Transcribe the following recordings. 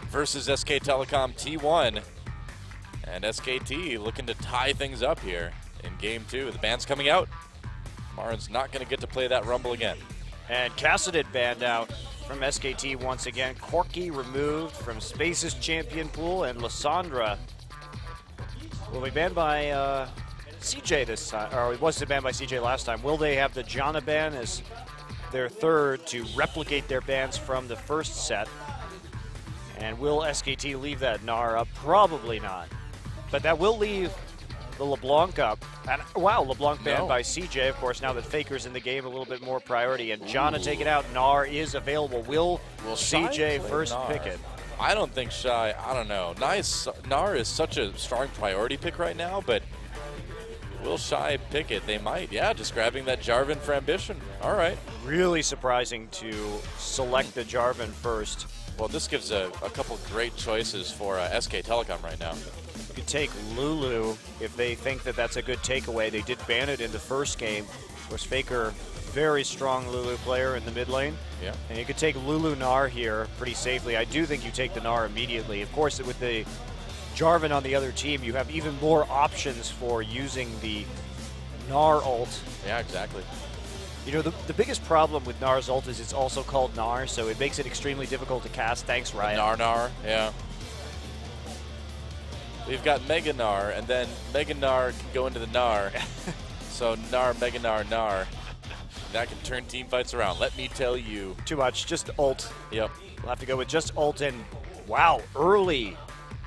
versus SK Telecom T1. And SKT looking to tie things up here in game 2. The ban's coming out. Marin's not going to get to play that Rumble again. And Cassadin banned out from SKT once again. Corky removed from Space's champion pool, and Lysandra will be banned by CJ this time, or it wasn't banned by CJ last time. Will they have the Janna ban as their third to replicate their bans from the first set? And will SKT leave that Gnar up? Probably not. But that will leave the LeBlanc up. And wow, LeBlanc banned by CJ, of course, now that Faker's in the game, a little bit more priority. And Janna take it out. Gnar is available. Will CJ first pick it? I don't think Shy, I don't know. Gnar is such a strong priority pick right now, but will Shy pick it? They might. Yeah, just grabbing that Jarvan for ambition. All right. Really surprising to select the Jarvan first. Well, this gives a couple great choices for SK Telecom right now. You could take Lulu if they think that that's a good takeaway. They did ban it in the first game. Of course, Faker, very strong Lulu player in the mid lane. Yeah. And you could take Lulu Gnar here pretty safely. I do think you take the Gnar immediately. Of course, with the Jarvan on the other team, you have even more options for using the Gnar ult. Yeah, exactly. You know, the biggest problem with Gnar's ult is it's also called Gnar, so it makes it extremely difficult to cast. Thanks, Riot. Gnar, yeah. We've got Mega Gnar, and then Mega Gnar can go into the Gnar. So Gnar, Mega Gnar. That can turn team fights around, let me tell you. Too much, just ult. Yep. We'll have to go with just ult and, wow, early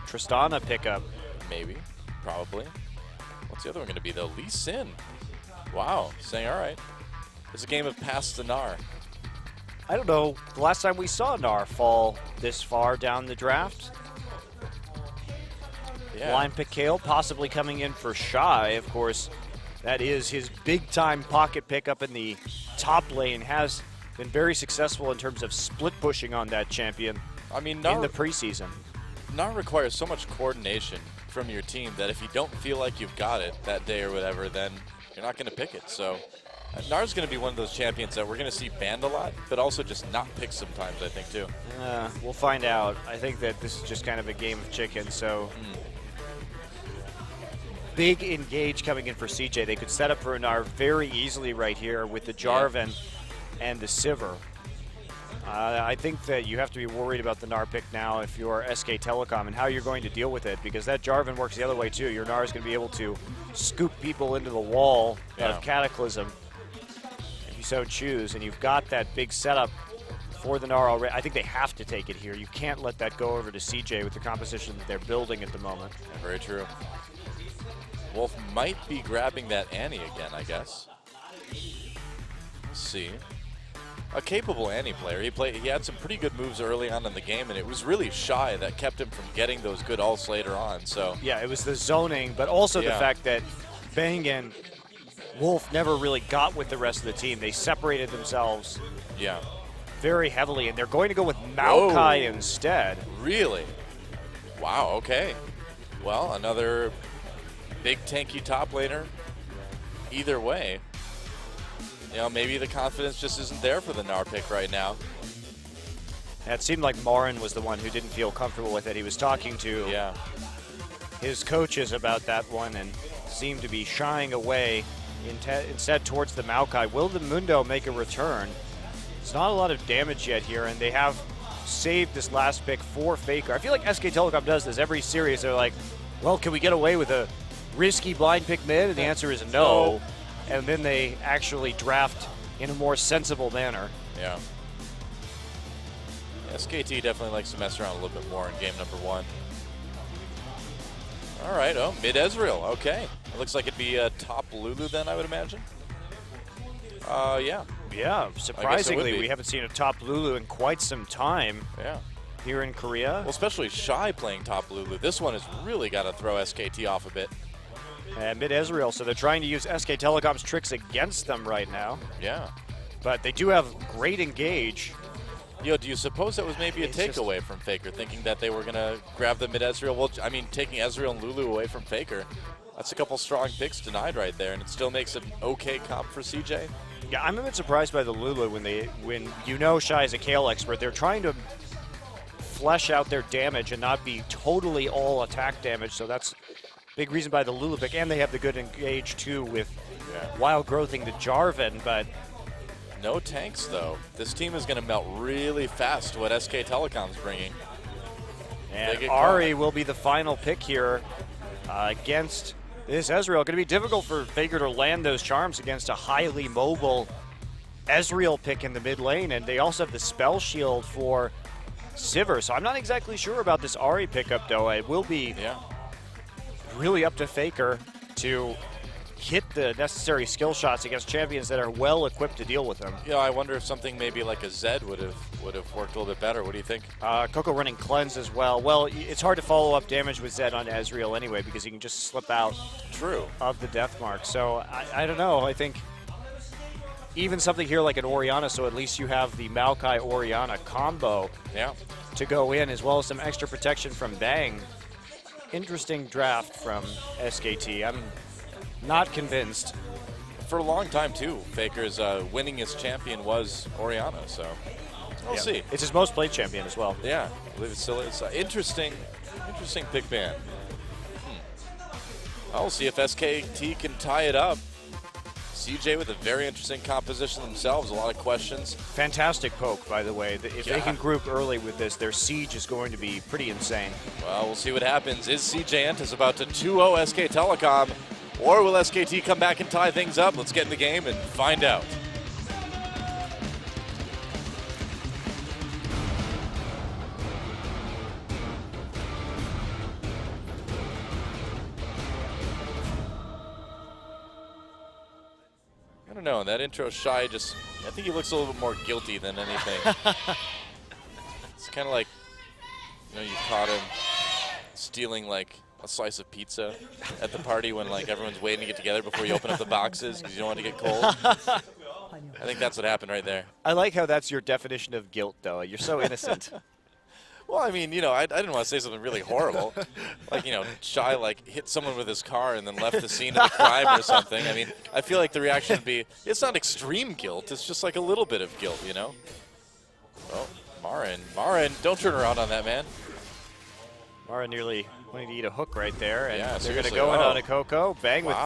Tristana pickup. Maybe, probably. What's the other one going to be, though? Lee Sin. Wow, saying, all right. It's a game of pass to Gnar. I don't know, the last time we saw Gnar fall this far down the draft. Yeah. Blind pick Kale possibly coming in for Shy, of course. That is his big-time pocket pickup in the top lane. Has been very successful in terms of split pushing on that champion. I mean, in the preseason. Gnar requires so much coordination from your team that if you don't feel like you've got it that day or whatever, then you're not going to pick it. So Gnar's going to be one of those champions that we're going to see banned a lot, but also just not picked sometimes, I think, too. We'll find out. I think that this is just kind of a game of chicken, so... Big engage coming in for CJ. They could set up for Gnar very easily right here with the Jarvan and the Sivir. I think that you have to be worried about the Gnar pick now if you're SK Telecom and how you're going to deal with it, because that Jarvan works the other way too. Your Gnar is going to be able to scoop people into the wall of Cataclysm if you so choose, and you've got that big setup for the Gnar already. I think they have to take it here. You can't let that go over to CJ with the composition that they're building at the moment. Very true. Wolf might be grabbing that Annie again, I guess. Let's see. A capable Annie player. He had some pretty good moves early on in the game, and it was really Shy that kept him from getting those good ults later on. So yeah, it was the zoning, but also the fact that Bang and Wolf never really got with the rest of the team. They separated themselves very heavily, and they're going to go with Maokai instead. Really? Wow, okay. Well, another big tanky top laner. Either way, you know, maybe the confidence just isn't there for the Gnar pick right now. It seemed like Marin was the one who didn't feel comfortable with it. He was talking to his coaches about that one and seemed to be shying away instead towards the Maokai. Will the Mundo make a return? It's not a lot of damage yet here, and they have saved this last pick for Faker. I feel like SK Telecom does this every series. They're like, well, can we get away with a risky blind pick mid? And the answer is no. And then they actually draft in a more sensible manner. Yeah. SKT definitely likes to mess around a little bit more in game number 1. All right, mid Ezreal, okay. It looks like it'd be a top Lulu then, I would imagine. Yeah, surprisingly, we haven't seen a top Lulu in quite some time. Yeah. Here in Korea. Well, especially Shy playing top Lulu. This one has really got to throw SKT off a bit. And mid Ezreal, so they're trying to use SK Telecom's tricks against them right now. Yeah. But they do have great engage. Yo, do you suppose that was maybe a takeaway from Faker, thinking that they were going to grab the mid Ezreal? Well, I mean, taking Ezreal and Lulu away from Faker, that's a couple strong picks denied right there, and it still makes an okay comp for CJ. Yeah, I'm a bit surprised by the Lulu when you know Shy is a Kale expert. They're trying to flesh out their damage and not be totally all attack damage. So that's a big reason by the Lulu pick. And they have the good engage, too, with Wild Growthing the Jarvan. But no tanks, though. This team is going to melt really fast what SK Telecom's bringing. And Ari will be the final pick here against this Ezreal. Going to be difficult for Faker to land those charms against a highly mobile Ezreal pick in the mid lane. And they also have the spell shield for Sivir. So I'm not exactly sure about this Ari pickup, though. It will be really up to Faker to hit the necessary skill shots against champions that are well equipped to deal with them. Yeah, I wonder if something maybe like a Zed would have worked a little bit better. What do you think? Coco running Cleanse as well. Well, it's hard to follow up damage with Zed on Ezreal anyway because you can just slip out of the death mark. So I don't know. I think even something here like an Orianna, so at least you have the Maokai-Orianna combo to go in, as well as some extra protection from Bang. Interesting draft from SKT. I'm not convinced. For a long time, too, Faker's winningest champion was Orianna, so we'll see. It's his most played champion as well. Yeah, I believe it still is. Interesting pick ban. I'll see if SKT can tie it up. CJ with a very interesting composition themselves, a lot of questions. Fantastic poke, by the way. If they can group early with this, their siege is going to be pretty insane. Well, we'll see what happens. Is CJ Entus about to 2-0 SK Telecom, or will SKT come back and tie things up? Let's get in the game and find out. I don't know, that intro Shy just, I think he looks a little bit more guilty than anything. It's kind of like, you know, you caught him stealing like a slice of pizza at the party when like everyone's waiting to get together before you open up the boxes because you don't want to get cold. I think that's what happened right there. I like how that's your definition of guilt, though. You're so innocent. Well, I mean, you know, I didn't want to say something really horrible. Like, you know, Shy, like, hit someone with his car and then left the scene of the crime or something. I mean, I feel like the reaction would be, it's not extreme guilt. It's just like a little bit of guilt, you know? Oh, Marin, don't turn around on that, man. Marin nearly wanting to eat a hook right there. And yeah, they're going to go in on a Coco. Bang with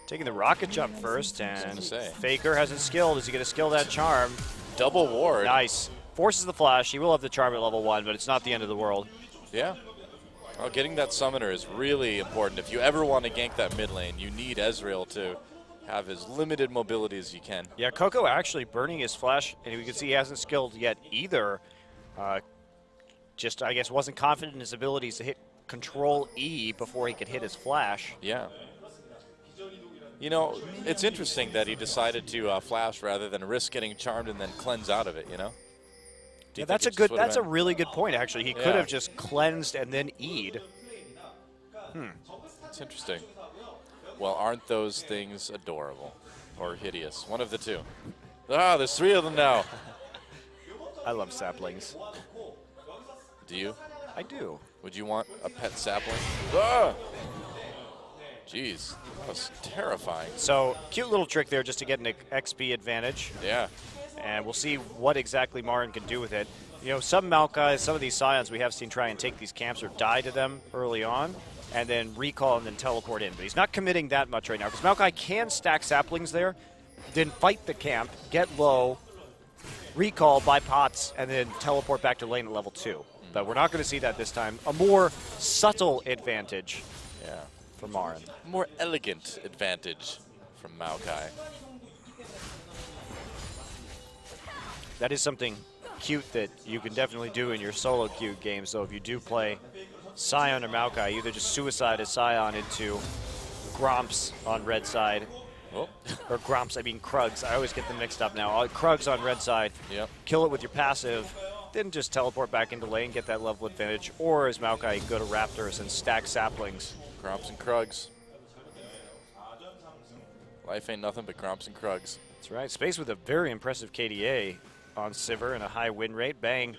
taking the rocket jump first. And Faker hasn't skilled. Is he going to skill that charm? Double ward. Nice. Forces the flash. He will have the charm at level 1, but it's not the end of the world. Yeah. Well, getting that summoner is really important. If you ever want to gank that mid lane, you need Ezreal to have as limited mobility as you can. Yeah, Coco actually burning his flash, and we can see he hasn't skilled yet either. Just, I guess, wasn't confident in his abilities to hit Control E before he could hit his flash. Yeah. You know, it's interesting that he decided to flash rather than risk getting charmed and then cleanse out of it, you know? Yeah, that's a really good point, actually. He could have just cleansed and then E'd. It's interesting. Well, aren't those things adorable or hideous? One of the two. Ah, there's 3 of them now. I love saplings. Do you? I do. Would you want a pet sapling? Ah! Jeez, that was terrifying. So, cute little trick there just to get an XP advantage. Yeah. And we'll see what exactly Marin can do with it. You know, some Maokai, some of these Scions we have seen try and take these camps or die to them early on, and then recall and then teleport in. But he's not committing that much right now, because Maokai can stack saplings there, then fight the camp, get low, recall, buy pots, and then teleport back to lane at level 2. But we're not going to see that this time. A more subtle advantage for Marin. More elegant advantage from Maokai. That is something cute that you can definitely do in your solo queue games. So if you do play Scion or Maokai, either just suicide a Scion into Gromps on red side. Oh. Or Gromps, I mean Krugs. I always get them mixed up now. Krugs on red side. Yep. Kill it with your passive. Then just teleport back into lane, get that level advantage. Or as Maokai, you can go to Raptors and stack saplings. Gromps and Krugs. Life ain't nothing but Gromps and Krugs. That's right. Space with a very impressive KDA on Sivir and a high win rate. Bang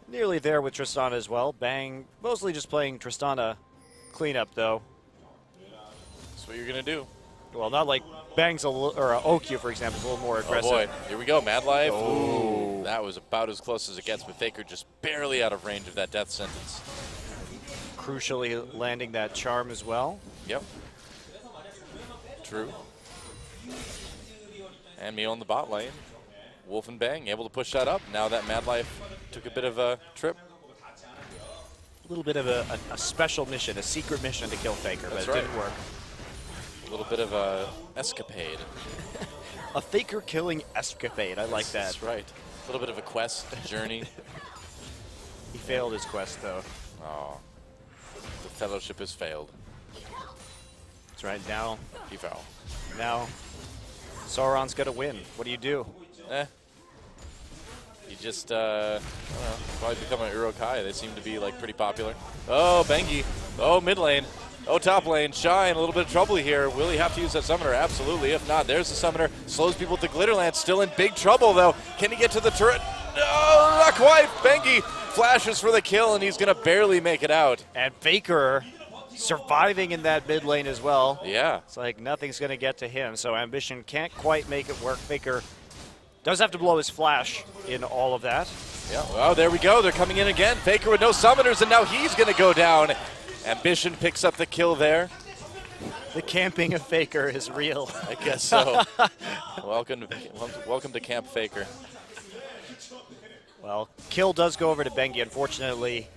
nearly there with Tristana as well. Bang mostly just playing Tristana cleanup though. That's what you're going to do. Well, not like Bang's or OQ, for example, is a little more aggressive. Oh boy, here we go, Mad Life. Oh. That was about as close as it gets, but Faker just barely out of range of that death sentence. Crucially landing that charm as well. Yep. True. And me on the bot lane. Wolf and Bang able to push that up. Now that Mad Life took a bit of a trip. A little bit of a special mission, a secret mission to kill Faker, That's but it right. didn't work. A little bit of a escapade. A Faker killing escapade. I like that. That's right. A little bit of a quest, journey. He failed his quest, though. Oh. The fellowship has failed. That's right. Now He fell. Sauron's going to win. What do you do? You just, I don't know, probably become an Urukai. They seem to be, like, pretty popular. Oh, Bengi. Oh, mid lane. Oh, top lane. Shine, a little bit of trouble here. Will he have to use that summoner? Absolutely. If not, there's the summoner. Slows people with the Glitterlance. Still in big trouble, though. Can he get to the turret? No, not quite. Bengi flashes for the kill, and he's going to barely make it out. And Faker surviving in that mid lane as well. Yeah. It's like nothing's going to get to him, so Ambition can't quite make it work. Faker does have to blow his flash in all of that. Yeah. Oh, there we go. They're coming in again. Faker with no summoners, and now he's going to go down. Ambition picks up the kill there. The camping of Faker is real. I guess so. welcome to Camp Faker. Well, kill does go over to Bengi. Unfortunately,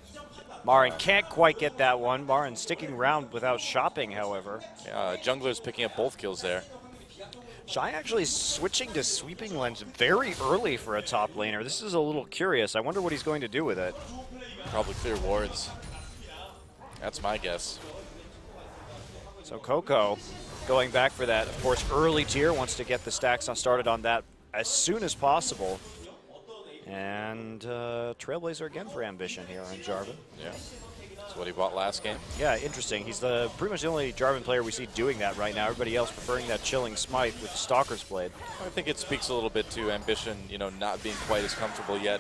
Marin can't quite get that one. Marin sticking around without shopping, however. Yeah, Jungler's picking up both kills there. Shy actually switching to sweeping lens very early for a top laner. This is a little curious. I wonder what he's going to do with it. Probably clear wards. That's my guess. So Coco going back for that, of course, early tier, wants to get the stacks started on that as soon as possible. And Trailblazer again for Ambition here on Jarvan. Yeah, that's what he bought last game. Yeah, interesting. He's pretty much the only Jarvan player we see doing that right now. Everybody else preferring that Chilling Smite with the Stalker's Blade. I think it speaks a little bit to Ambition, you know, not being quite as comfortable yet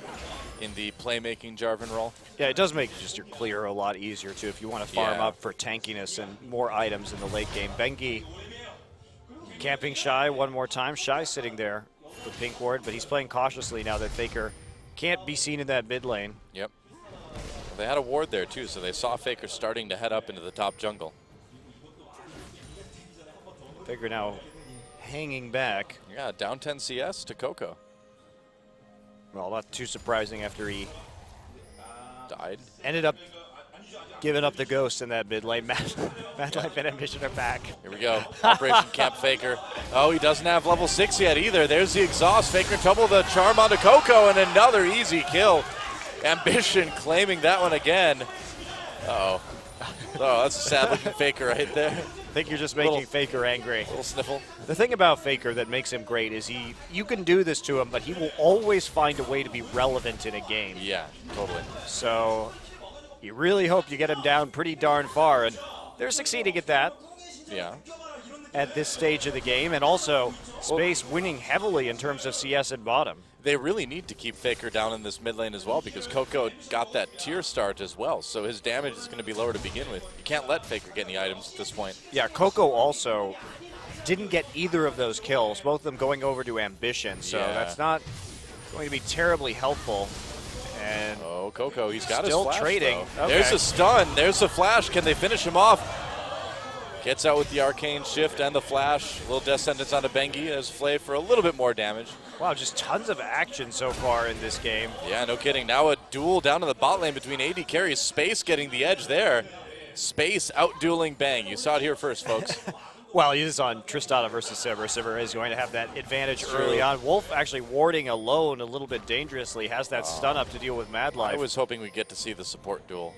in the playmaking Jarvan role. Yeah, it does make just your clear a lot easier, too, if you want to farm Yeah. up for tankiness and more items in the late game. Bengi camping Shy one more time. Shy sitting there with Pink Ward, but he's playing cautiously now that Faker can't be seen in that mid lane. Yep. They had a ward there, too, so they saw Faker starting to head up into the top jungle. Faker now hanging back. Yeah, down 10 CS to Coco. Well, not too surprising after he Died. ended up giving up the ghost in that mid lane. Mad Life and Ambition are back. Here we go. Operation Camp Faker. Oh, he doesn't have level 6 yet either. There's the exhaust. Faker in trouble. The charm onto Coco, and another easy kill. Ambition claiming that one again. Uh-oh. Oh, that's a sad-looking Faker right there. I think you're just making Faker angry. Little sniffle. The thing about Faker that makes him great is you can do this to him, but he will always find a way to be relevant in a game. Yeah, totally. So you really hope you get him down pretty darn far, and they're succeeding at that Yeah. at this stage of the game, and also Space winning heavily in terms of CS and bottom. They really need to keep Faker down in this mid lane as well because Coco got that tier start as well, so his damage is going to be lower to begin with. You can't let Faker get any items at this point. Yeah, Coco also didn't get either of those kills, both of them going over to Ambition, so Yeah. that's not going to be terribly helpful. And Oh, Coco, he's got Still his flash, trading. though. Okay. There's a stun. There's the flash. Can they finish him off? Gets out with the arcane shift and the flash. A little death sentence onto Bengi as Flay for a little bit more damage. wow, just tons of action so far in this game. Yeah, no kidding. Now a duel down in the bot lane between AD carries. Space getting the edge there. Space out-dueling Bang. You saw it here first, folks. Well, he is on Tristana versus Sivir. Sivir is going to have that advantage True. early on. Wolf actually warding alone a little bit dangerously, has that stun up to deal with Mad I Life. was hoping we'd get to see the support duel.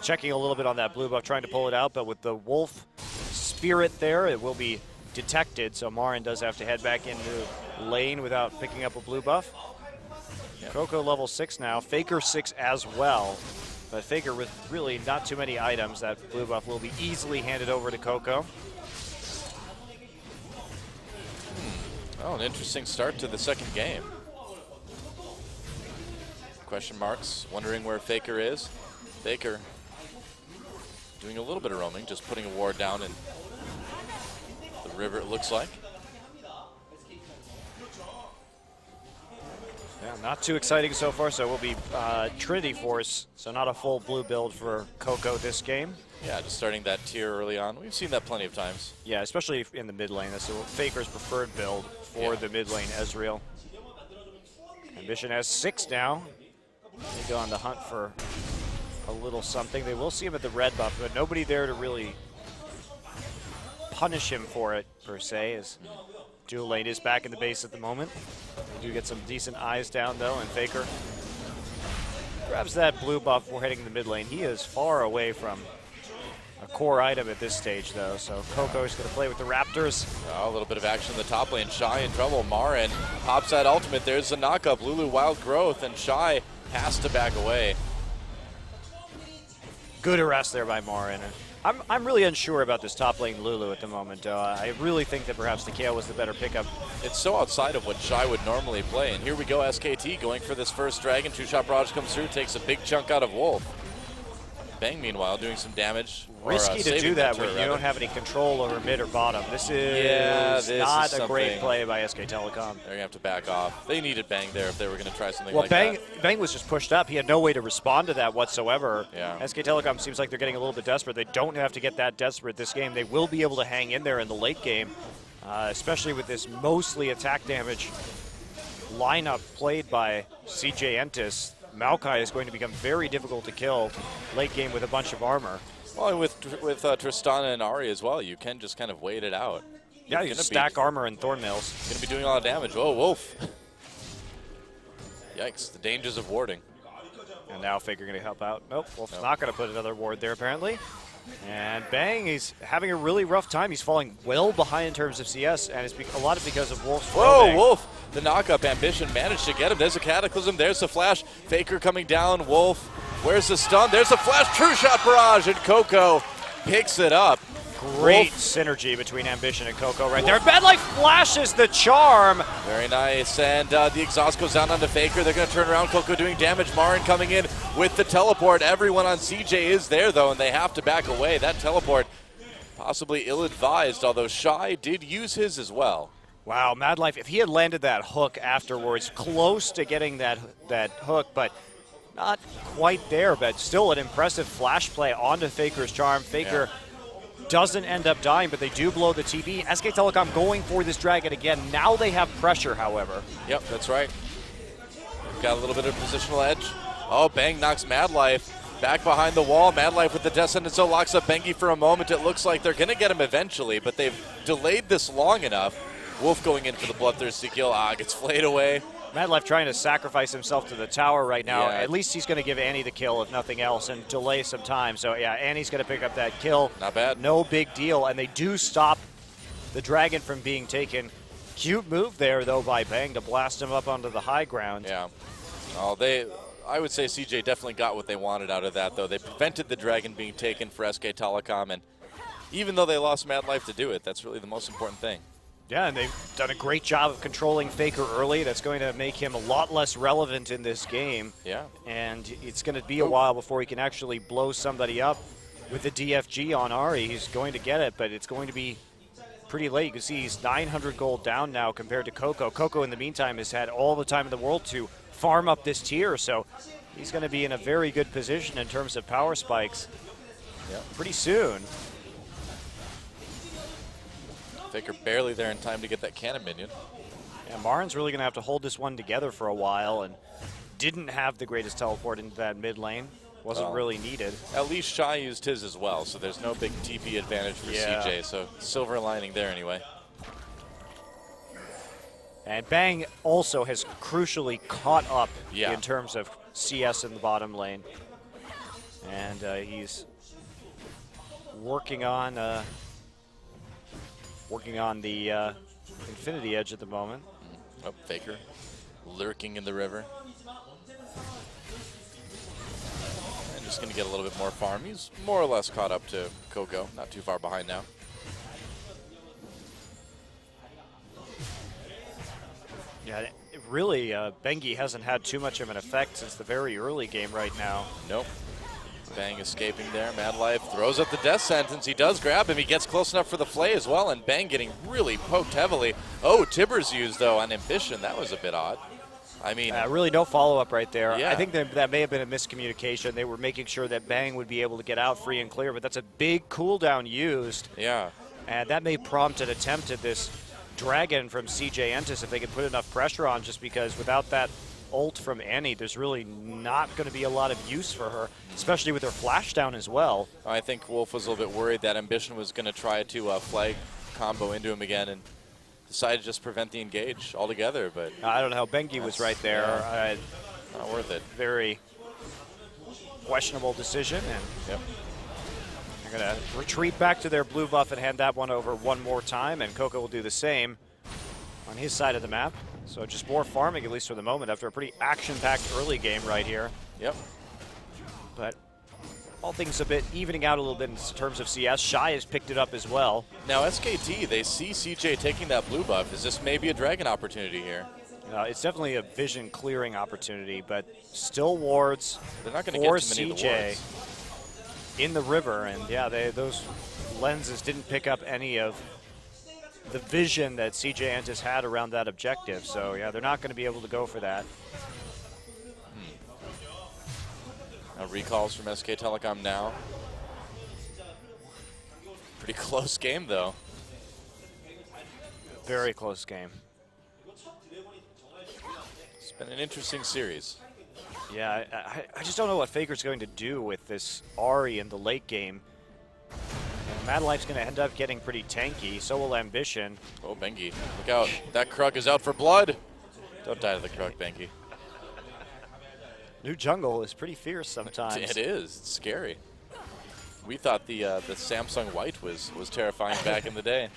Checking a little bit on that blue buff, trying to pull it out, but with the Wolf spirit there, it will be detected, so Marin does have to head back into lane without picking up a blue buff. Yep. Coco level 6 now, Faker 6 as well, but Faker with really not too many items. That blue buff will be easily handed over to Coco. Oh, an interesting start to the second game. Question marks, wondering where Faker is. Faker doing a little bit of roaming, just putting a ward down in the river, it looks like. Yeah, not too exciting so far, so it will be Trinity Force, so not a full blue build for Coco this game. Yeah, just starting that tier early on. We've seen that plenty of times. Yeah, especially in the mid lane. That's Faker's preferred build for the mid lane, Ezreal. Ambition has 6 now. They go on the hunt for a little something. They will see him at the red buff, but nobody there to really punish him for it, per se, as dual lane is back in the base at the moment. They do get some decent eyes down, though, and Faker grabs that blue buff before heading to the mid lane. He is far away from a core item at this stage, though, so Coco is going to play with the Raptors. Oh, a little bit of action in the top lane. Shy in trouble. Marin pops that ultimate. There's the knockup. Lulu Wild Growth, and Shy has to back away. Good arrest there by Marin. I'm really unsure about this top lane Lulu at the moment. I really think that perhaps the Kayle was the better pickup. It's so outside of what Shy would normally play, and here we go, SKT going for this first dragon. Two-shot barrage comes through, takes a big chunk out of Wolf. Bang, meanwhile, doing some damage. Risky to do that when you don't have any control over mid or bottom. This is not a great play by SK Telecom. They're going to have to back off. They needed Bang there if they were going to try something like that. Well, Bang was just pushed up. He had no way to respond to that whatsoever. Yeah. SK Telecom seems like they're getting a little bit desperate. They don't have to get that desperate this game. They will be able to hang in there in the late game, especially with this mostly attack damage lineup played by CJ Entus. Maokai is going to become very difficult to kill late game with a bunch of armor. Well, with Tristana and Ahri as well, you can just kind of wait it out. Yeah, you stack armor and Thornmails. Going to be doing a lot of damage. Oh, Wolf. Yikes, the dangers of warding. And now Faker going to help out. Nope, Wolf's not going to put another ward there apparently. And Bang, he's having a really rough time. He's falling well behind in terms of CS, and it's a lot of because of Wolf's Whoa, Wolf! The knockup Ambition managed to get him. There's a Cataclysm. There's the flash. Faker coming down. Wolf, where's the stun? There's the flash. True shot barrage, and Coco picks it up. Great synergy between Ambition and Coco right there. Bad Life flashes the charm. Very nice, and the exhaust goes down onto Faker. They're going to turn around. Coco doing damage. Marin coming in with the teleport. Everyone on CJ is there, though, and they have to back away. That teleport possibly ill-advised, although Shy did use his as well. Wow, Mad Life, if he had landed that hook afterwards, close to getting that hook, but not quite there, but still an impressive flash play onto Faker's charm. Faker doesn't end up dying, but they do blow the TP. SK Telecom going for this dragon again. Now they have pressure, however. Yep, that's right. Got a little bit of positional edge. Oh, Bang knocks Mad Life back behind the wall. Mad Life with the Death Sentence, so locks up Bengi for a moment. It looks like they're going to get him eventually, but they've delayed this long enough. Wolf going in for the bloodthirsty kill. Gets flayed away. Mad Life trying to sacrifice himself to the tower right now. At least he's going to give Annie the kill, if nothing else, and delay some time. So, yeah, Annie's going to pick up that kill. Not bad. No big deal, and they do stop the dragon from being taken. Cute move there, though, by Bang to blast him up onto the high ground. Yeah. Oh, I would say CJ definitely got what they wanted out of that, though. They prevented the dragon being taken for SK Telecom, and even though they lost Mad Life to do it, that's really the most important thing. Yeah, and they've done a great job of controlling Faker early. That's going to make him a lot less relevant in this game. Yeah. And it's going to be a while before he can actually blow somebody up with the DFG on Ahri. He's going to get it, but it's going to be pretty late. You can see he's 900 gold down now compared to Coco. Coco, in the meantime, has had all the time in the world to farm up this tier, so he's going to be in a very good position in terms of power spikes pretty soon. Faker barely there in time to get that cannon minion. Yeah, Marin's really going to have to hold this one together for a while, and didn't have the greatest teleport into that mid lane. Wasn't really needed. At least Shy used his as well, so there's no big TP advantage for CJ, so silver lining there anyway. And Bang also has crucially caught up in terms of CS in the bottom lane. And he's working on the Infinity Edge at the moment. Oh, Faker lurking in the river. And just going to get a little bit more farm. He's more or less caught up to Coco, not too far behind now. Yeah, really, Bengi hasn't had too much of an effect since the very early game right now. Nope. Bang escaping there. Mad Life throws up the death sentence. He does grab him. He gets close enough for the flay as well, and Bang getting really poked heavily. Oh, Tibbers used, though, on Ambition. That was a bit odd. I mean, really no follow-up right there. Yeah. I think that may have been a miscommunication. They were making sure that Bang would be able to get out free and clear, but that's a big cooldown used. yeah. And that may prompt an attempt at this Dragon from CJ Entus if they can put enough pressure on, just because without that ult from Annie, there's really not going to be a lot of use for her, especially with her flash down as well. I think Wolf was a little bit worried that Ambition was going to try to flag combo into him again and decided to just prevent the engage altogether. But I don't know. Bengi was right there. Yeah. Not worth it. Very questionable decision. And Yep. they're going to retreat back to their blue buff and hand that one over one more time. And Coco will do the same on his side of the map. So just more farming, at least for the moment, after a pretty action-packed early game right here. Yep. But all things a bit evening out a little bit in terms of CS. Shy has picked it up as well. Now SKT, they see CJ taking that blue buff. Is this maybe a Dragon opportunity here? It's definitely a vision clearing opportunity, but still wards They're not going to for get too many of the CJ wards. in the river. And yeah, those lenses didn't pick up any of the vision that CJ Entus had around that objective. So yeah, they're not going to be able to go for that. Recalls from SK Telecom now. Pretty close game, though. Very close game. It's been an interesting series. Yeah, I just don't know what Faker's going to do with this Ahri in the late game. Mad Life's going to end up getting pretty tanky. So will Ambition. Oh, Bengi. Look out. That Krug is out for blood. Don't die to the Krug, Bengi. New jungle is pretty fierce sometimes. It is. It's scary. We thought the Samsung White was terrifying back in the day.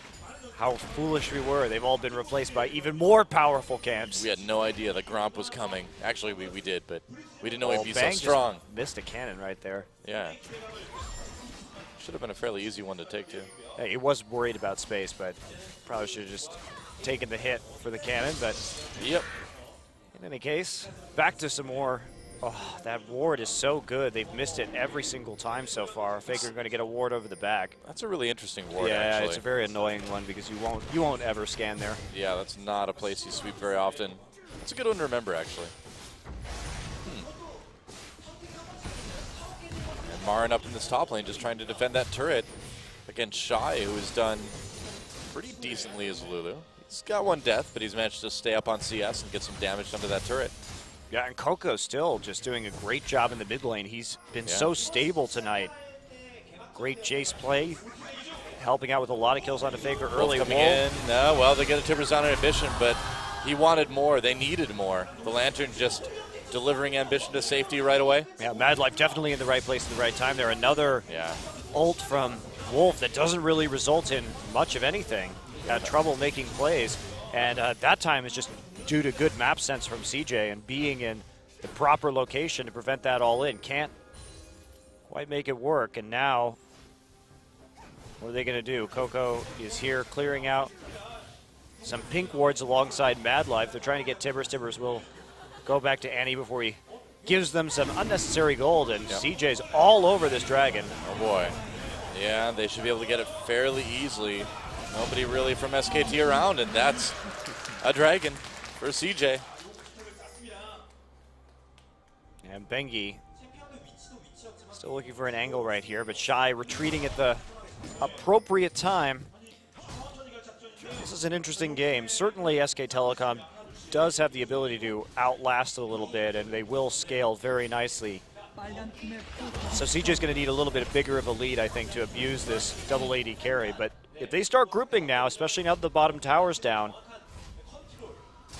How foolish we were. They've all been replaced by even more powerful camps. We had no idea the Gromp was coming. Actually, we did, but we didn't know he'd be so Bang strong. just missed a cannon right there. Yeah. Should have been a fairly easy one to take, too. Yeah, he was worried about space, but probably should have just taken the hit for the cannon. But Yep. in any case, back to some more. Oh, that ward is so good. They've missed it every single time so far. Faker going to get a ward over the back. That's a really interesting ward, yeah, actually. it's a very annoying one because you won't ever scan there. Yeah, that's not a place you sweep very often. That's a good one to remember, actually. And Marin up in this top lane just trying to defend that turret against Shy, who has done pretty decently as Lulu. He's got one death, but he's managed to stay up on CS and get some damage under that turret. Yeah, and Coco still just doing a great job in the mid lane. He's been so stable tonight. Great Jace play, helping out with a lot of kills onto Faker early. Coming in. No, well, they get a Tibbers on Ambition, but he wanted more. They needed more. The Lantern just delivering Ambition to safety right away. Yeah, Mad Life definitely in the right place at the right time there. Another ult from Wolf that doesn't really result in much of anything. Got trouble making plays. And that time is just due to good map sense from CJ and being in the proper location to prevent that all in. Can't quite make it work. And now, what are they going to do? Coco is here clearing out some pink wards alongside Mad Life. They're trying to get Tibbers. Tibbers will go back to Annie before he gives them some unnecessary gold. And CJ's all over this dragon. Oh, boy. Yeah, they should be able to get it fairly easily. Nobody really from SKT around, and that's a dragon for CJ. And Bengi still looking for an angle right here, but Shy retreating at the appropriate time. This is an interesting game. Certainly SK Telecom does have the ability to outlast a little bit, and they will scale very nicely. So CJ's going to need a little bit bigger of a lead, I think, to abuse this double AD carry. But if they start grouping now, especially now that the bottom tower's down,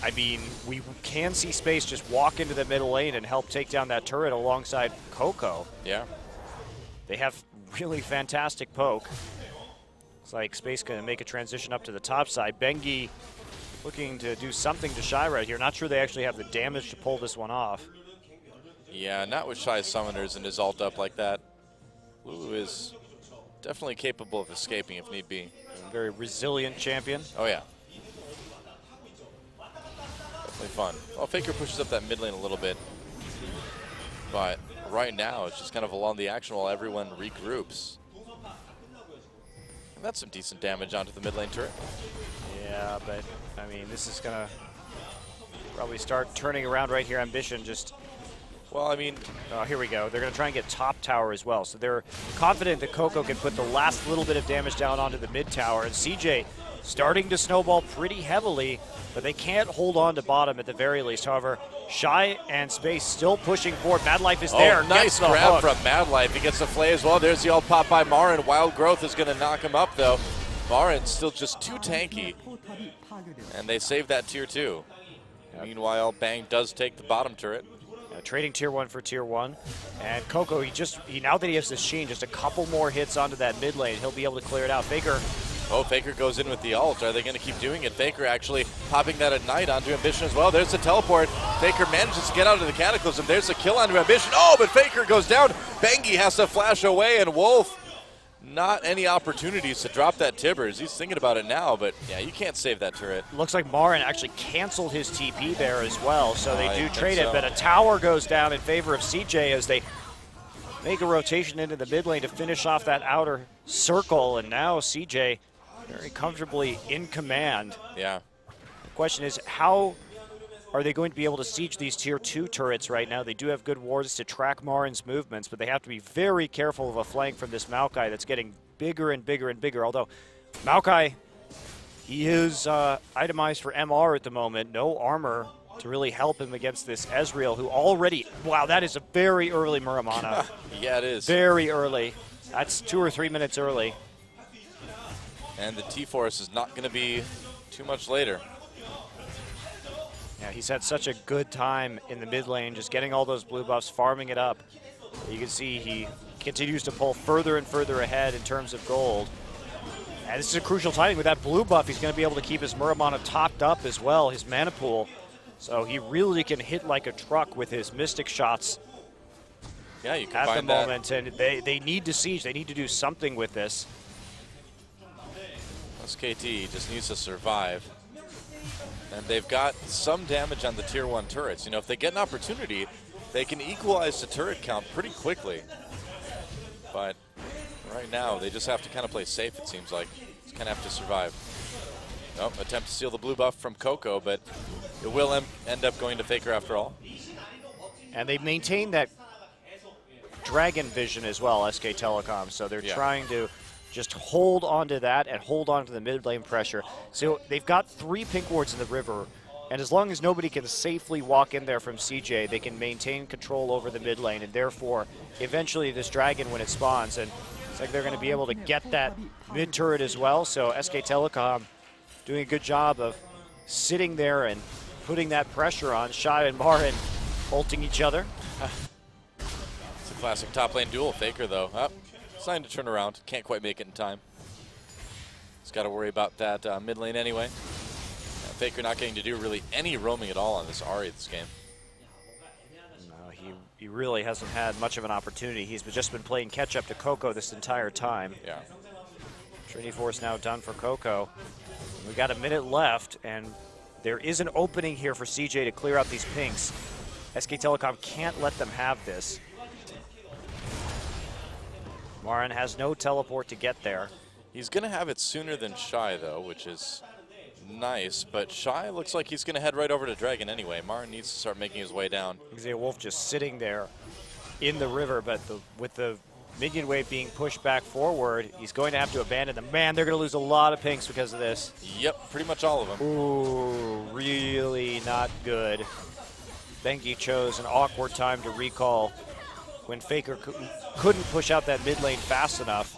I mean, we can see Space just walk into the middle lane and help take down that turret alongside Coco. Yeah. They have really fantastic poke. It's like Space going to make a transition up to the top side. Bengi looking to do something to Shy right here. Not sure they actually have the damage to pull this one off. Yeah, not with Shy's summoners and his ult up like that. Lulu is definitely capable of escaping if need be. Very resilient champion. Oh, yeah. Definitely fun. Well, Faker pushes up that mid lane a little bit. But right now, it's just kind of along the action while everyone regroups. And that's some decent damage onto the mid lane turret. Yeah, but, I mean, this is going to Probably start turning around right here. Ambition just, Well, I mean, here we go. They're going to try and get top tower as well. So they're confident that Coco can put the last little bit of damage down onto the mid tower. And CJ starting to snowball pretty heavily, but they can't hold on to bottom at the very least. However, Shy and Space still pushing forward. Mad Life is there. Nice grab from Mad Life. He gets the flay as well. There's the all pop by Marin. Wild Growth is going to knock him up, though. Marin's still just too tanky, and they save that tier 2. Yep. Meanwhile, Bang does take the bottom turret. Trading tier 1 for tier 1. And Coco, now that he has this Sheen, just a couple more hits onto that mid lane, he'll be able to clear it out. Faker. Oh, Faker goes in with the ult. Are they going to keep doing it? Faker actually popping that Ignite onto Ambition as well. There's the teleport. Faker manages to get out of the Cataclysm. There's a kill onto Ambition. Oh, but Faker goes down. Bangy has to flash away, and Wolf, not any opportunities to drop that Tibbers. He's thinking about it now, but yeah, you can't save that turret. Looks like Marin actually canceled his TP there as well, so they do trade so. it, but a tower goes down in favor of CJ as they make a rotation into the mid lane to finish off that outer circle, and now CJ very comfortably in command. Yeah. The question is, how are they going to be able to siege these tier 2 turrets right now? They do have good wards to track Marin's movements, but they have to be very careful of a flank from this Maokai that's getting bigger and bigger and bigger. Although Maokai, he is itemized for MR at the moment. No armor to really help him against this Ezreal, who already, wow, that is a very early Muramana. Yeah, it is. Very early. That's 2 or 3 minutes early. And the T-Force is not going to be too much later. Yeah, he's had such a good time in the mid lane, just getting all those blue buffs, farming it up. You can see he continues to pull further and further ahead in terms of gold. And this is a crucial timing. With that blue buff, he's going to be able to keep his Muramana topped up as well, his mana pool. So he really can hit like a truck with his Mystic shots. Yeah, you can at the find that. moment, and they need to siege. They need to do something with this. SKT just needs to survive. And they've got some damage on the tier 1 turrets. You know, if they get an opportunity, they can equalize the turret count pretty quickly. But right now, they just have to kind of play safe, it seems like. Just kind of have to survive. Nope, attempt to steal the blue buff from Coco, but it will end up going to Faker after all. And they've maintained that dragon vision as well, SK Telecom. So they're trying to just hold on to that and hold on to the mid lane pressure. So they've got 3 pink wards in the river, and as long as nobody can safely walk in there from CJ, they can maintain control over the mid lane, and therefore, eventually this dragon, when it spawns, and it's like they're going to be able to get that mid turret as well. So SK Telecom doing a good job of sitting there and putting that pressure on. Shy and Marin ulting each other. It's a classic top lane duel. Faker, though. Starting to turn around. Can't quite make it in time. He's got to worry about that mid lane anyway. Faker not getting to do really any roaming at all on this Ahri this game. No, he really hasn't had much of an opportunity. He's just been playing catch up to Coco this entire time. Yeah. Trinity Force now done for Coco. We got a minute left, and there is an opening here for CJ to clear out these pinks. SK Telecom can't let them have this. Marin has no teleport to get there. He's going to have it sooner than Shy, though, which is nice. But Shy looks like he's going to head right over to Dragon anyway. Marin needs to start making his way down. You can see a Wolf just sitting there in the river, but with the minion wave being pushed back forward, he's going to have to abandon them. Man, they're going to lose a lot of pinks because of this. Yep, pretty much all of them. Ooh, really not good. Bengi chose an awkward time to recall when Faker couldn't push out that mid lane fast enough.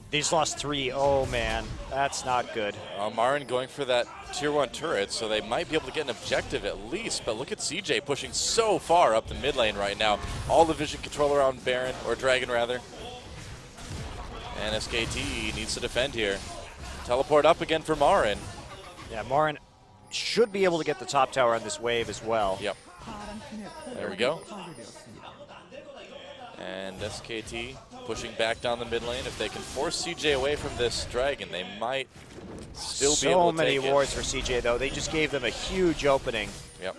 They just lost 3. Oh, man, that's not good. Marin going for that tier 1 turret, so they might be able to get an objective at least. But look at CJ pushing so far up the mid lane right now. All the vision control around Baron, or Dragon rather. And SKT needs to defend here. Teleport up again for Marin. Yeah, Marin should be able to get the top tower on this wave as well. Yep. There we go. And SKT pushing back down the mid lane. If they can force CJ away from this Dragon, they might still be able to take it. So many wards for CJ, though. They just gave them a huge opening. Yep.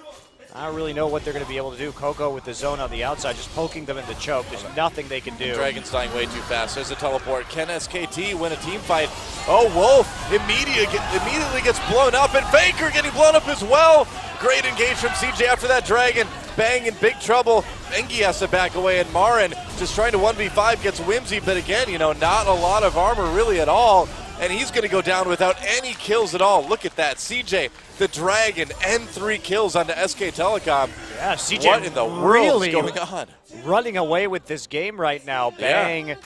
I don't really know what they're going to be able to do. Coco with the zone on the outside, just poking them in the choke. There's nothing they can do. Dragon's dying way too fast. There's a teleport. Can SKT win a team fight? Oh, Wolf immediately gets blown up, and Faker getting blown up as well. Great engage from CJ after that Dragon. Bang in big trouble. Engi has to back away, and Marin just trying to 1v5 gets whimsy, but again, not a lot of armor really at all. And he's going to go down without any kills at all. Look at that. CJ, the Dragon, and 3 kills onto SK Telecom. Yeah, CJ what in the world is going on? Running away with this game right now. Bang.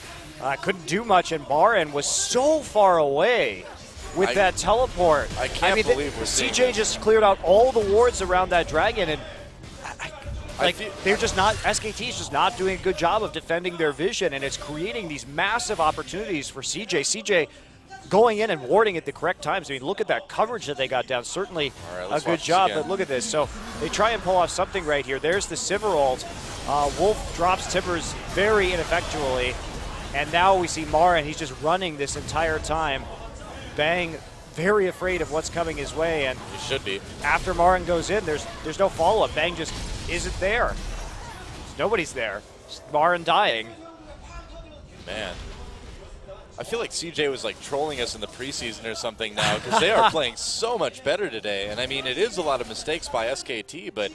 Couldn't do much, and Marin was so far away with that teleport. I can't believe we're seeing CJ this. just cleared out all the wards around that Dragon, and they're just not, SKT's just not doing a good job of defending their vision, and it's creating these massive opportunities for CJ. CJ going in and warding at the correct times. I mean, look at that coverage that they got down. Certainly a good job, but look at this. So they try and pull off something right here. There's the Sivir ult. Wolf drops Tibbers very ineffectually, and now we see Marin. He's just running this entire time. Bang, very afraid of what's coming his way, and he should be. After Marin goes in, there's no follow-up. Bang just isn't there. Nobody's there. Just Marin dying. Man. I feel like CJ was like trolling us in the preseason or something now, because they are playing so much better today. And I mean, it is a lot of mistakes by SKT, but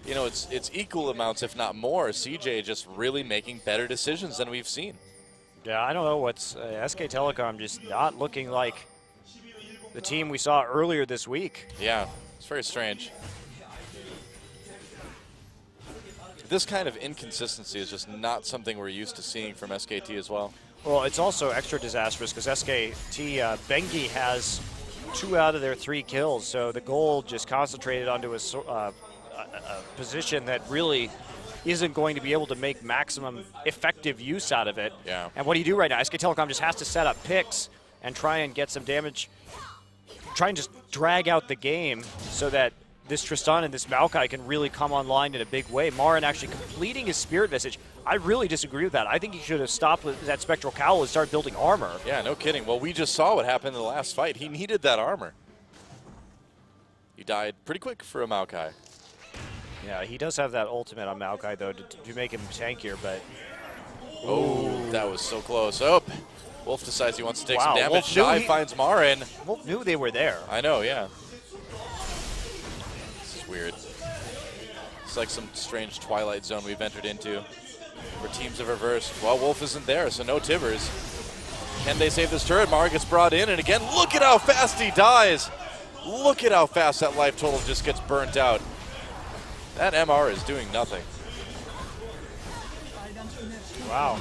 it's equal amounts, if not more. CJ just really making better decisions than we've seen. Yeah, I don't know what's SK Telecom just not looking like the team we saw earlier this week. Yeah, it's very strange. This kind of inconsistency is just not something we're used to seeing from SKT as well. Well, it's also extra disastrous because SKT, Bengi has 2 out of their 3 kills, so the goal just concentrated onto a position that really isn't going to be able to make maximum effective use out of it. Yeah. And what do you do right now? SK Telecom just has to set up picks and try and get some damage, try and just drag out the game so that this Tristan and this Maokai can really come online in a big way. Marin actually completing his Spirit Visage. I really disagree with that. I think he should have stopped with that Spectral Cowl and started building armor. Yeah, no kidding. Well, we just saw what happened in the last fight. He needed that armor. He died pretty quick for a Maokai. Yeah, he does have that ultimate on Maokai, though, to make him tankier, but... Oh, that was so close. Oh, Wolf decides he wants to take some damage. Wolf Shy finds Marin. Wolf knew they were there. I know, yeah. This is weird. It's like some strange Twilight Zone we've entered into, where teams have reversed. Well, Wolf isn't there, so no Tibbers. Can they save this turret? Marin gets brought in, and again, look at how fast he dies. Look at how fast that life total just gets burnt out. That MR is doing nothing. Wow.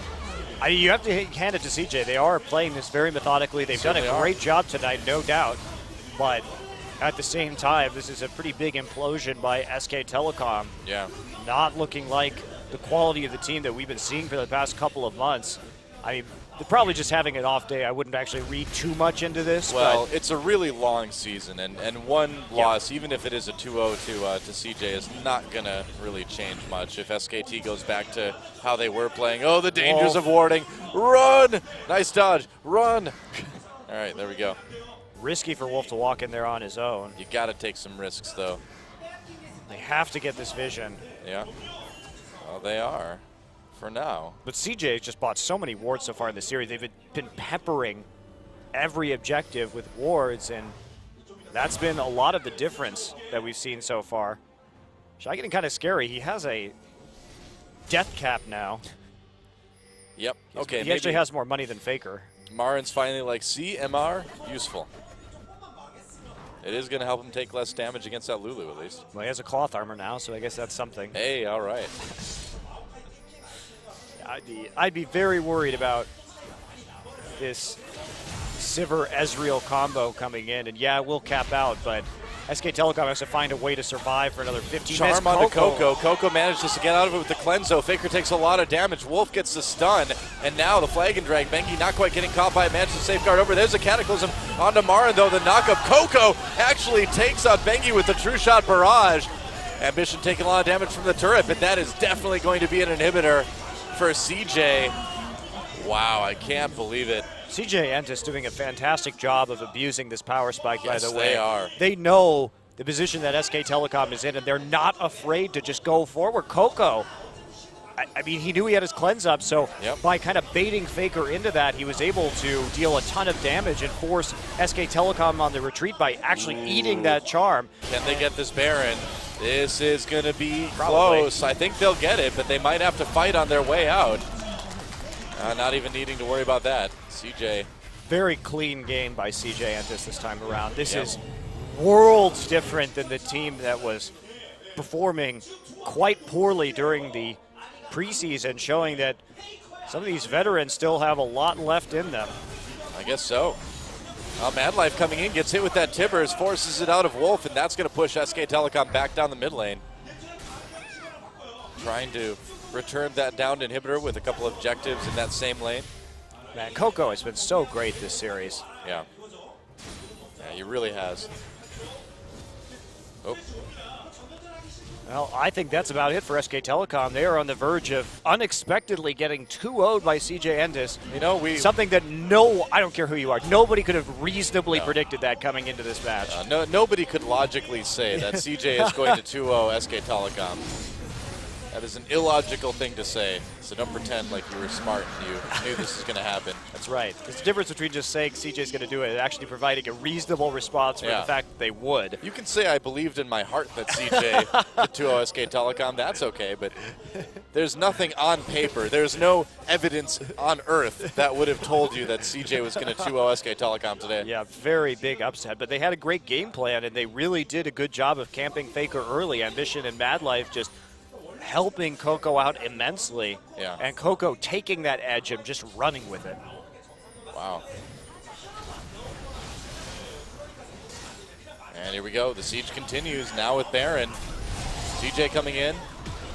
I mean, you have to hand it to CJ. They are playing this very methodically. They've done a great job tonight, no doubt. But at the same time, this is a pretty big implosion by SK Telecom. Yeah. Not looking like the quality of the team that we've been seeing for the past couple of months. I mean, they're probably just having an off day. I wouldn't actually read too much into this. Well, but it's a really long season, and one loss, even if it is a 2-0 to CJ, is not going to really change much if SKT goes back to how they were playing. Oh, the dangers of warding. Run! Nice dodge. Run! All right, there we go. Risky for Wolf to walk in there on his own. You got to take some risks, though. They have to get this vision. Yeah. Well, they are. For now. But CJ just bought so many wards so far in the series. They've been peppering every objective with wards, and that's been a lot of the difference that we've seen so far. Shy getting kind of scary. He has a death cap now. Yep. Okay. He actually has more money than Faker. Marin's finally like, see, MR, useful. It is going to help him take less damage against that Lulu, at least. Well, he has a cloth armor now, so I guess that's something. Hey, all right. I'd be very worried about this Sivir Ezreal combo coming in, and yeah, we'll cap out, but SK Telecom has to find a way to survive for another 15 minutes. Charm onto Coco. Coco manages to get out of it with the Cleanso. Faker takes a lot of damage. Wolf gets the stun, and now the Flag and Drag. Bengi not quite getting caught by it, manages to safeguard over. There's a Cataclysm onto Marin, though. The knockup. Coco actually takes out Bengi with the True Shot Barrage. Ambition taking a lot of damage from the turret, but that is definitely going to be an inhibitor for CJ. Wow, I can't believe it. CJ Entus doing a fantastic job of abusing this power spike, by the way. They are. They know the position that SK Telecom is in, and they're not afraid to just go forward. Coco, I mean, he knew he had his cleanse up, so by kind of baiting Faker into that, he was able to deal a ton of damage and force SK Telecom on the retreat by actually eating that charm. Can they get this Baron? This is going to be Probably close. I think they'll get it, but they might have to fight on their way out. Not even needing to worry about that. CJ. Very clean game by CJ Entus this time around. This is worlds different than the team that was performing quite poorly during the preseason, showing that some of these veterans still have a lot left in them. I guess so. Mad Life coming in, gets hit with that Tibbers, forces it out of Wolf, and that's going to push SK Telecom back down the mid lane. Trying to return that downed inhibitor with a couple of objectives in that same lane. Man, Coco has been so great this series. Yeah. Yeah, he really has. Oh. Well, I think that's about it for SK Telecom. They are on the verge of unexpectedly getting 2-0'd by CJ Entus. You know, something that I don't care who you are, nobody could have reasonably predicted that coming into this match. Nobody could logically say that CJ is going to 2-0 SK Telecom. That is an illogical thing to say, so don't pretend like you were smart and you knew this was going to happen. That's right. There's a difference between just saying CJ's going to do it and actually providing a reasonable response for the fact that they would. You can say I believed in my heart that CJ did 2-0 SK Telecom. That's okay, but there's nothing on paper. There's no evidence on earth that would have told you that CJ was going to 2-0 SK Telecom today. Yeah, very big upset, but they had a great game plan, and they really did a good job of camping Faker early. Ambition and Mad Life just helping Coco out immensely, and Coco taking that edge and just running with it. Wow. And here we go. The siege continues now with Baron. CJ coming in.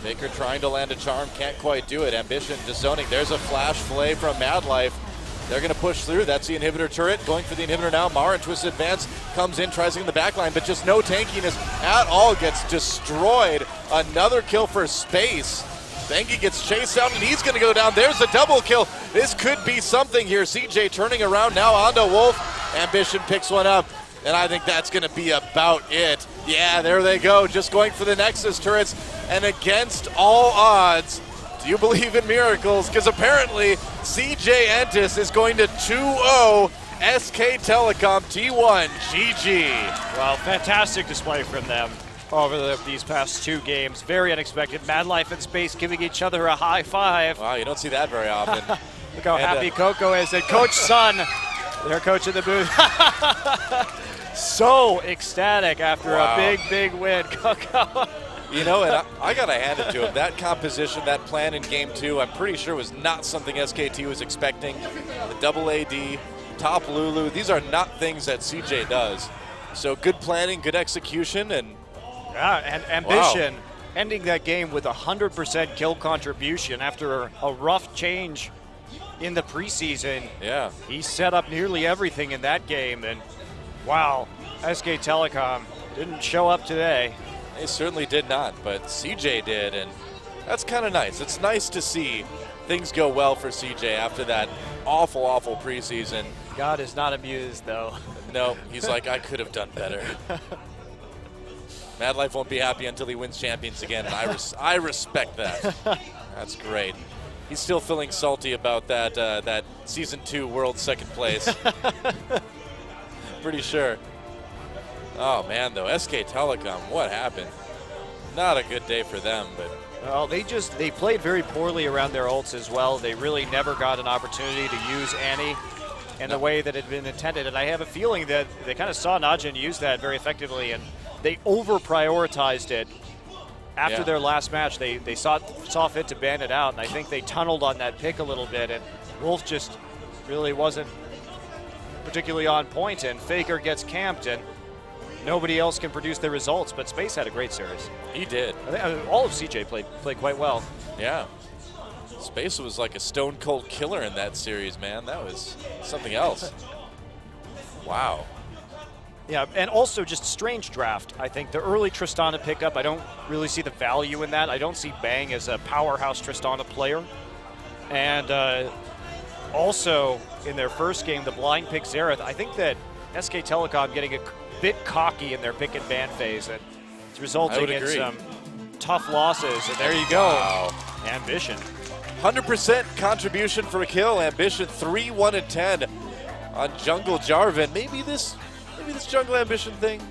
Faker trying to land a charm. Can't quite do it. Ambition just zoning. There's a flash play from Mad Life. They're going to push through. That's the inhibitor turret. Going for the inhibitor now. Mara in twisted advance comes in, tries to get in the back line, but just no tankiness at all. Gets destroyed. Another kill for Space. Bengi gets chased out, and he's going to go down. There's a double kill. This could be something here. CJ turning around now onto Wolf. Ambition picks one up, and I think that's going to be about it. Yeah, there they go. Just going for the Nexus turrets, and against all odds, do you believe in miracles? Because apparently CJ Entus is going to 2-0 SK Telecom T1. GG. Well, fantastic display from them over these past two games. Very unexpected. Mad Life and Space giving each other a high five. Wow, you don't see that very often. Look how happy Coco is. And Coach Sun, their coach in the booth, so ecstatic after a big, big win. Coco. You know, and I got to hand it to him. That composition, that plan in Game 2, I'm pretty sure was not something SKT was expecting. The double AD, top Lulu, these are not things that CJ does. So good planning, good execution, and ambition. Wow. Ending that game with 100% kill contribution after a rough change in the preseason. Yeah. He set up nearly everything in that game, and wow, SK Telecom didn't show up today. They certainly did not, but CJ did, and that's kind of nice. It's nice to see things go well for CJ after that awful, awful preseason. God is not amused, though. No, he's like, I could have done better. Mad Life won't be happy until he wins champions again, and I respect that. That's great. He's still feeling salty about that Season 2 World second place. Pretty sure. Oh man, though, SK Telecom, what happened? Not a good day for them, but well, they played very poorly around their ults as well. They really never got an opportunity to use Annie in the way that had been intended, and I have a feeling that they kind of saw Najin use that very effectively, and they over-prioritized it. After their last match, they saw fit to ban it out, and I think they tunneled on that pick a little bit, and Wolf just really wasn't particularly on point, and Faker gets camped, and nobody else can produce the results, but Space had a great series. He did. I think all of CJ played quite well. Yeah. Space was like a stone cold killer in that series, man. That was something else. Wow. Yeah, and also just strange draft. I think the early Tristana pickup, I don't really see the value in that. I don't see Bang as a powerhouse Tristana player. And also, in their first game, the blind pick Xerath, I think that SK Telecom getting a bit cocky in their pick and ban phase, and it's resulting in agree. some tough losses. And there you go. Wow. Ambition. 100% contribution for a kill. Ambition 3-1-10 on Jungle Jarvan. Maybe this Jungle Ambition thing,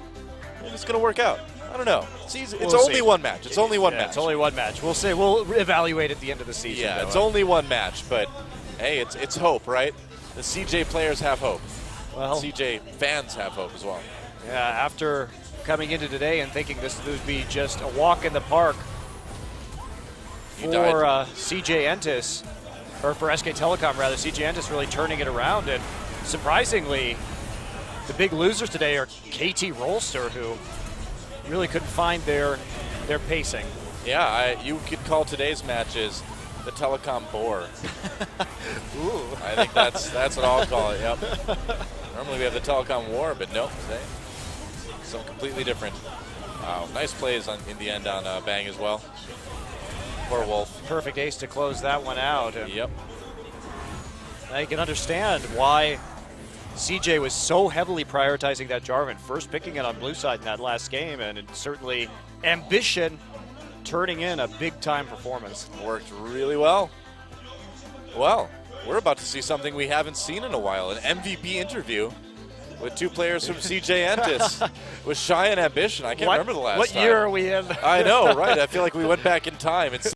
maybe it's going to work out. I don't know. It's We'll only see. one match. It's only one match. It's only one match. We'll see. We'll evaluate at the end of the season. Yeah, though. it's only one match, but hey, it's hope, right? The CJ players have hope. Well, CJ fans have hope as well. yeah, after coming into today and thinking this would be just a walk in the park He for died. CJ Entus, or for SK Telecom rather, CJ Entus really turning it around, and surprisingly, the big losers today are KT Rolster, who really couldn't find their pacing. Yeah, you could call today's matches the Telecom bore. Ooh. I think that's what I'll call it. Yep. Normally we have the Telecom war, but nope, today something completely different. Wow, nice plays in the end on Bang as well. Poor Wolf. Perfect ace to close that one out. And Yep. now you can understand why CJ was so heavily prioritizing that Jarvan, first picking it on blue side in that last game, and it certainly Ambition turning in a big-time performance. Worked really well. Well, we're about to see something we haven't seen in a while, an MVP interview with two players from CJ Entus with Shy and Ambition. I can't remember the last What time. year are we in? I know, right? I feel like we went back in time. It's